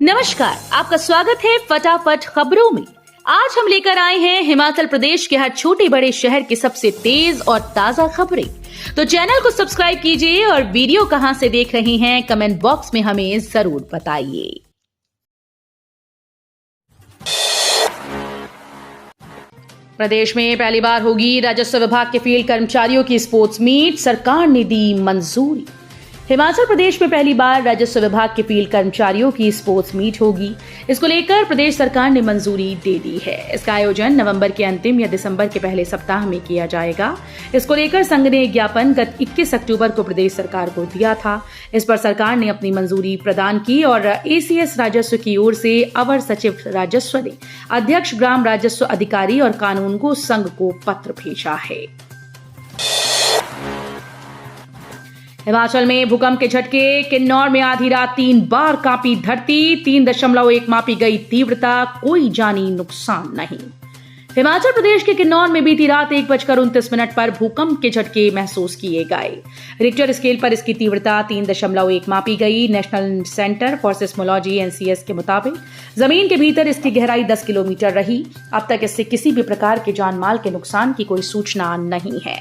नमस्कार, आपका स्वागत है फटाफट खबरों में। आज हम लेकर आए हैं हिमाचल प्रदेश के हर छोटे बड़े शहर की सबसे तेज और ताजा खबरें। तो चैनल को सब्सक्राइब कीजिए और वीडियो कहां से देख रहे हैं कमेंट बॉक्स में हमें जरूर बताइए। प्रदेश में पहली बार होगी राजस्व विभाग के फील्ड कर्मचारियों की स्पोर्ट्स मीट, सरकार ने दी मंजूरी। हिमाचल प्रदेश में पहली बार राजस्व विभाग के फील्ड कर्मचारियों की स्पोर्ट्स मीट होगी। इसको लेकर प्रदेश सरकार ने मंजूरी दे दी है। इसका आयोजन नवंबर के अंतिम या दिसंबर के पहले सप्ताह में किया जाएगा। इसको लेकर संघ ने ज्ञापन गत 21 अक्टूबर को प्रदेश सरकार को दिया था। इस पर सरकार ने अपनी मंजूरी प्रदान की और एसीएस राजस्व की ओर से अवर सचिव राजस्व ने अध्यक्ष ग्राम राजस्व अधिकारी और कानून को संघ को पत्र भेजा है। हिमाचल में भूकंप के झटके, किन्नौर में आधी रात 3 बार कांपी धरती, 3.1 मापी गई तीव्रता, कोई जानी नुकसान नहीं। हिमाचल प्रदेश के किन्नौर में बीती रात 1:29 पर भूकंप के झटके महसूस किए गए। रिक्टर स्केल पर इसकी तीव्रता 3.1 मापी गई। National centre for seismology NCS के मुताबिक जमीन के भीतर इसकी गहराई 10 किलोमीटर रही। अब तक इससे किसी भी प्रकार के जान माल के नुकसान की कोई सूचना नहीं है।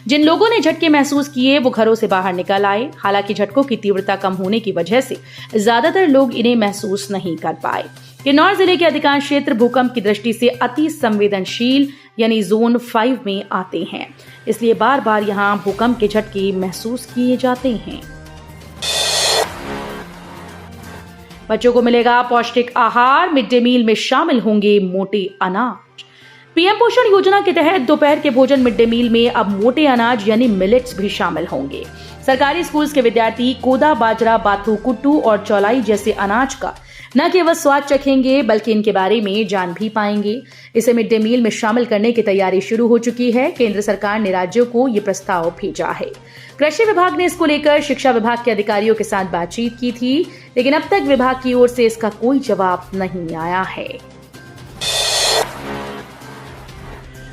जिन लोगों ने झटके महसूस किए वो घरों से बाहर निकल आए। हालांकि झटकों की तीव्रता कम होने की वजह से ज्यादातर लोग इन्हें महसूस नहीं कर पाए। किन्नौर जिले के अधिकांश क्षेत्र भूकंप की दृष्टि से अति संवेदनशील यानी जोन 5 में आते हैं, इसलिए बार बार यहां भूकंप के झटके महसूस किए जाते हैं। बच्चों को मिलेगा पौष्टिक आहार, मिड डे मील में शामिल होंगे मोटे अनाज। पीएम पोषण योजना के तहत दोपहर के भोजन मिड डे मील में अब मोटे अनाज यानी मिलेट्स भी शामिल होंगे। सरकारी स्कूल्स के विद्यार्थी कोदा, बाजरा, बाथू, कुट्टू और चौलाई जैसे अनाज का न केवल स्वाद चखेंगे बल्कि इनके बारे में जान भी पाएंगे। इसे मिड डे मील में शामिल करने की तैयारी शुरू हो चुकी है। केंद्र सरकार ने राज्यों को ये प्रस्ताव भेजा है। कृषि विभाग ने इसको लेकर शिक्षा विभाग के अधिकारियों के साथ बातचीत की थी, लेकिन अब तक विभाग की ओर से इसका कोई जवाब नहीं आया है।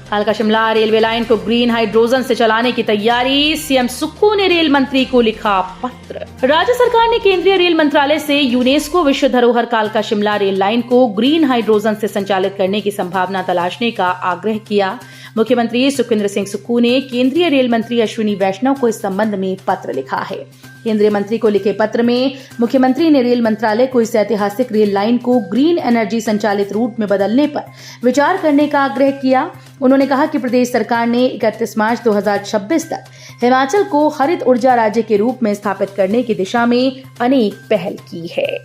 कालका शिमला रेलवे लाइन को ग्रीन हाइड्रोजन से चलाने की तैयारी, सीएम सुक्खू ने रेल मंत्री को लिखा पत्र। राज्य सरकार ने केंद्रीय रेल मंत्रालय से यूनेस्को विश्व धरोहर कालका शिमला रेल लाइन को ग्रीन हाइड्रोजन से संचालित करने की संभावना तलाशने का आग्रह किया। मुख्यमंत्री सुखविंदर सिंह सुक्खू ने केंद्रीय रेल मंत्री अश्विनी वैष्णव को इस संबंध में पत्र लिखा है। केंद्रीय मंत्री को लिखे पत्र में मुख्यमंत्री ने रेल मंत्रालय को इस ऐतिहासिक रेल लाइन को ग्रीन एनर्जी संचालित रूट में बदलने पर विचार करने का आग्रह किया। उन्होंने कहा कि प्रदेश सरकार ने 31 मार्च 2026 तक हिमाचल को हरित ऊर्जा राज्य के रूप में स्थापित करने की दिशा में अनेक पहल की है।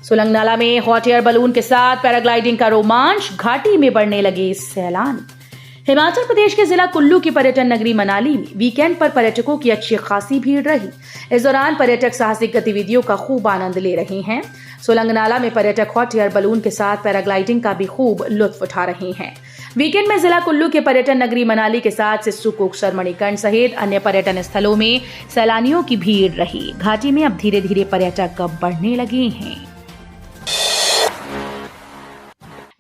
सोलंग नाला में हॉट एयर बलून के साथ पैराग्लाइडिंग का रोमांच, घाटी में बढ़ने लगे सैलानी। हिमाचल प्रदेश के जिला कुल्लू की पर्यटन नगरी मनाली में वीकेंड पर पर्यटकों की अच्छी खासी भीड़ रही। इस दौरान पर्यटक साहसिक गतिविधियों का खूब आनंद ले रहे हैं। सोलंग नाला में पर्यटक हॉट एयर बलून के साथ पैराग्लाइडिंग का भी खूब लुत्फ उठा रहे हैं। वीकेंड में जिला कुल्लू के पर्यटन नगरी मनाली के साथ सिस्सू, कोकसर, मणिकर्ण सहित अन्य पर्यटन स्थलों में सैलानियों की भीड़ रही। घाटी में अब धीरे धीरे पर्यटक बढ़ने लगे हैं।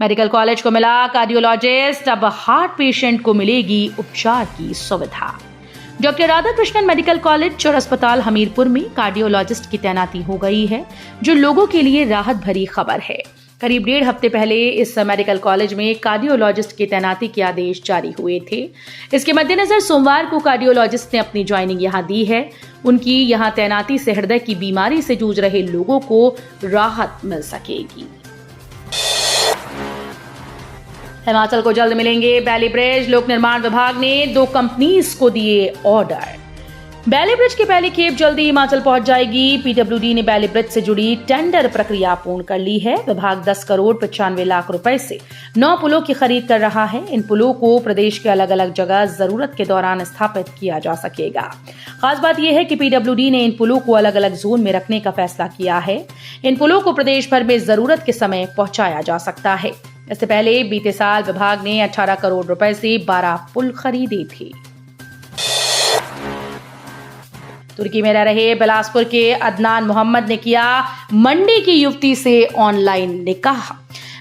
मेडिकल कॉलेज को मिला कार्डियोलॉजिस्ट, अब हार्ट पेशेंट को मिलेगी उपचार की सुविधा। डॉक्टर राधाकृष्णन मेडिकल कॉलेज और अस्पताल हमीरपुर में कार्डियोलॉजिस्ट की तैनाती हो गई है, जो लोगों के लिए राहत भरी खबर है। करीब 1.5 हफ्ते पहले इस मेडिकल कॉलेज में कार्डियोलॉजिस्ट की तैनाती के आदेश जारी हुए थे। इसके मद्देनजर सोमवार को कार्डियोलॉजिस्ट ने अपनी ज्वाइनिंग यहां दी है। उनकी यहां तैनाती से हृदय की बीमारी से जूझ रहे लोगों को राहत मिल सकेगी। हिमाचल को जल्द मिलेंगे बैली ब्रिज, लोक निर्माण विभाग ने 2 कंपनीज को दिए ऑर्डर। बैली ब्रिज की पहली खेप जल्दी हिमाचल पहुंच जाएगी। पीडब्ल्यूडी ने बैली ब्रिज से जुड़ी टेंडर प्रक्रिया पूर्ण कर ली है। विभाग 10 करोड़ 95 लाख रुपए से 9 पुलों की खरीद कर रहा है। इन पुलों को प्रदेश के अलग अलग जगह जरूरत के दौरान स्थापित किया जा सकेगा। खास बात यह है कि पीडब्ल्यूडी ने इन पुलों को अलग अलग जोन में रखने का फैसला किया है। इन पुलों को प्रदेश भर में जरूरत के समय पहुंचाया जा सकता है। इससे पहले बीते साल विभाग ने 18 करोड़ रुपए से 12 पुल खरीदे थे। तुर्की में रह रहे बिलासपुर के अदनान मोहम्मद ने किया मंडी की युवती से ऑनलाइन निकाह।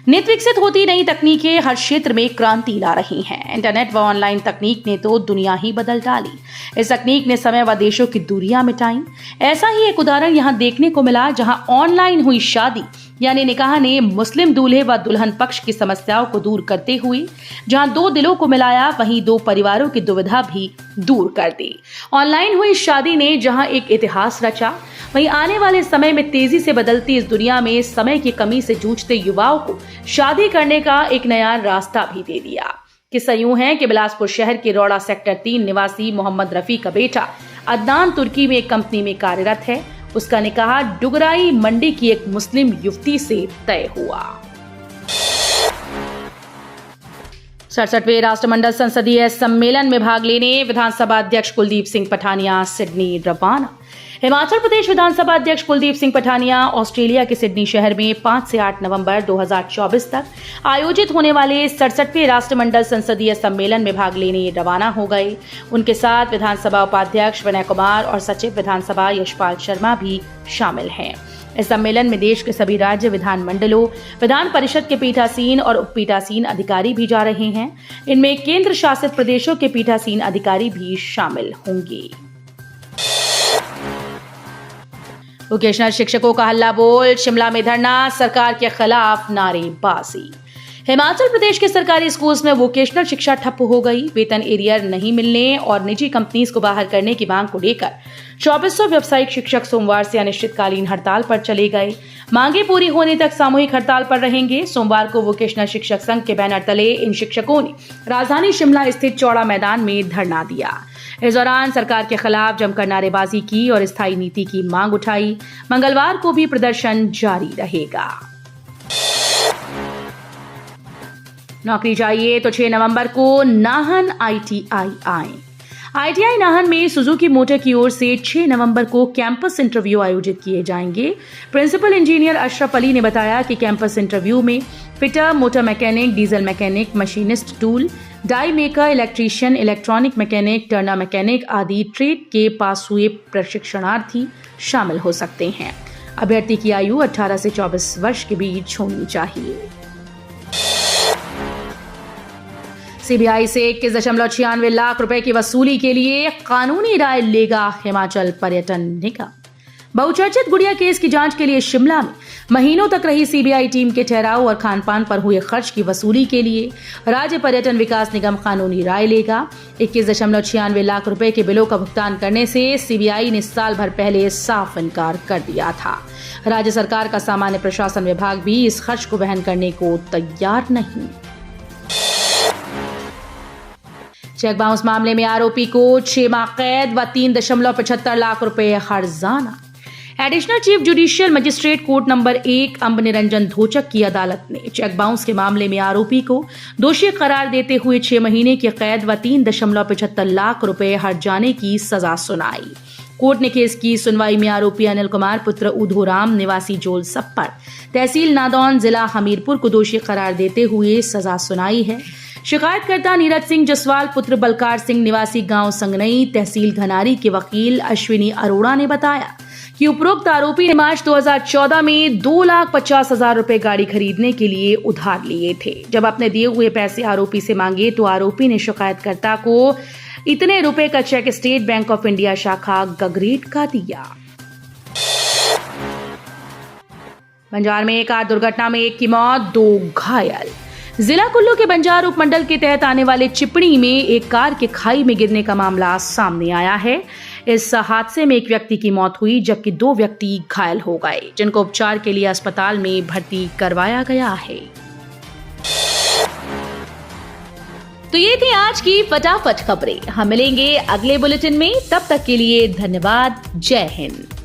नित विकसित होती नई तकनीकें हर क्षेत्र में क्रांति ला रही हैं। इंटरनेट व ऑनलाइन तकनीक ने तो दुनिया ही बदल डाली। इस तकनीक ने समय व देशों की दूरियां मिटाई। ऐसा ही एक उदाहरण यहां देखने को मिला, जहां ऑनलाइन हुई शादी यानी निकाह ने मुस्लिम दूल्हे व दुल्हन पक्ष की समस्याओं को दूर करते हुए जहां दो दिलों को मिलाया, वहीं दो परिवारों की दुविधा भी दूर कर दी। ऑनलाइन हुई शादी ने जहां एक इतिहास रचा, वहीं आने वाले समय में तेजी से बदलती इस दुनिया में समय की कमी से जूझते युवाओं को शादी करने का एक नया रास्ता भी दे दिया। किस्सा यूं है कि बिलासपुर शहर के रौड़ा सेक्टर 3 निवासी मोहम्मद रफी का बेटा अदनान तुर्की में एक कंपनी में कार्यरत है। उसका निकाह डुगराई मंडी की एक मुस्लिम युवती से तय हुआ। 67वें राष्ट्रमंडल संसदीय सम्मेलन में भाग लेने विधानसभा अध्यक्ष कुलदीप सिंह पठानिया सिडनी रवाना। हिमाचल प्रदेश विधानसभा अध्यक्ष कुलदीप सिंह पठानिया ऑस्ट्रेलिया के सिडनी शहर में 5 से 8 नवंबर 2024 तक आयोजित होने वाले 67वें राष्ट्रमंडल संसदीय सम्मेलन में भाग लेने रवाना हो गए। उनके साथ विधानसभा उपाध्यक्ष विनय कुमार और सचिव विधानसभा यशपाल शर्मा भी शामिल हैं। इस सम्मेलन में देश के सभी राज्य विधान मंडलों, विधान परिषद के पीठासीन और उप पीठासीन अधिकारी भी जा रहे हैं। इनमें केंद्र शासित प्रदेशों के पीठासीन अधिकारी भी शामिल होंगे। वोकेशनल शिक्षकों का हल्ला बोल, शिमला में धरना, सरकार के खिलाफ नारेबाजी। हिमाचल प्रदेश के सरकारी स्कूल्स में वोकेशनल शिक्षा ठप हो गई। वेतन एरियर नहीं मिलने और निजी कंपनीज को बाहर करने की मांग को लेकर 2400 व्यावसायिक शिक्षक सोमवार से अनिश्चितकालीन हड़ताल पर चले गए। मांगे पूरी होने तक सामूहिक हड़ताल पर रहेंगे। सोमवार को वोकेशनल शिक्षक संघ के बैनर तले इन शिक्षकों ने राजधानी शिमला स्थित चौड़ा मैदान में धरना दिया। इस दौरान सरकार के खिलाफ जमकर नारेबाजी की और स्थायी नीति की मांग उठाई। मंगलवार को भी प्रदर्शन जारी रहेगा। नौकरी चाहिए तो 6 नवंबर को नाहन ITI आए। ITI नाहन में सुजुकी मोटर की ओर से 6 नवंबर को कैंपस इंटरव्यू आयोजित किए जाएंगे। प्रिंसिपल इंजीनियर अशरफ अली ने बताया कि कैंपस इंटरव्यू में fitter, motor mechanic, diesel mechanic, machinist, tool, die maker, electrician, electronic mechanic, turner mechanic आदि ट्रेड के पास हुए प्रशिक्षणार्थी शामिल हो सकते हैं। अभ्यर्थी की आयु 18 से 24 वर्ष के बीच होनी चाहिए। सीबीआई से 21.96 लाख रुपए की वसूली के लिए कानूनी राय लेगा हिमाचल पर्यटन निगम। बहुचर्चित गुड़िया केस की जांच के लिए शिमला में महीनों तक रही सीबीआई टीम के ठहराव और खान पान पर हुए खर्च की वसूली के लिए राज्य पर्यटन विकास निगम कानूनी राय लेगा। 21.96 लाख रुपए के बिलों का भुगतान करने से सीबीआई ने साल भर पहले साफ इनकार कर दिया था। राज्य सरकार का सामान्य प्रशासन विभाग भी इस खर्च को वहन करने को तैयार नहीं। चेक बाउंस मामले में आरोपी को 6 माह कैद व 3.75 लाख रुपए हर्जाना। Additional chief judicial magistrate court number 1 Amb Niranjan Dhochak की अदालत ने चेक बाउंस के मामले में आरोपी को दोषी करार देते हुए 6 महीने की कैद व 3.75 लाख रुपए हर्जाने की सजा सुनाई। कोर्ट ने केस की सुनवाई में आरोपी अनिल कुमार पुत्र उधोराम निवासी जोल सप्पर, तहसील नादौन, जिला हमीरपुर को दोषी करार देते हुए सजा सुनाई है। शिकायतकर्ता नीरज सिंह जसवाल पुत्र बलकार सिंह निवासी गांव संगनई, तहसील घनारी के वकील अश्विनी अरोड़ा ने बताया कि उपरोक्त आरोपी ने मार्च 2014 में 2,50,000 रुपए गाड़ी खरीदने के लिए उधार लिए थे। जब अपने दिए हुए पैसे आरोपी से मांगे तो आरोपी ने शिकायतकर्ता को इतने रुपए का cheque State Bank of India शाखा गगरेट का दिया। बंजार में कार दुर्घटना में 1 की मौत, 2 घायल। जिला कुल्लू के बंजार उपमंडल के तहत आने वाले चिपड़ी में एक कार के खाई में गिरने का मामला सामने आया है। इस हादसे में एक व्यक्ति की मौत हुई जबकि 2 व्यक्ति घायल हो गए, जिनको उपचार के लिए अस्पताल में भर्ती करवाया गया है। तो ये थी आज की फटाफट खबरें। हम मिलेंगे अगले बुलेटिन में, तब तक के लिए धन्यवाद। जय हिंद।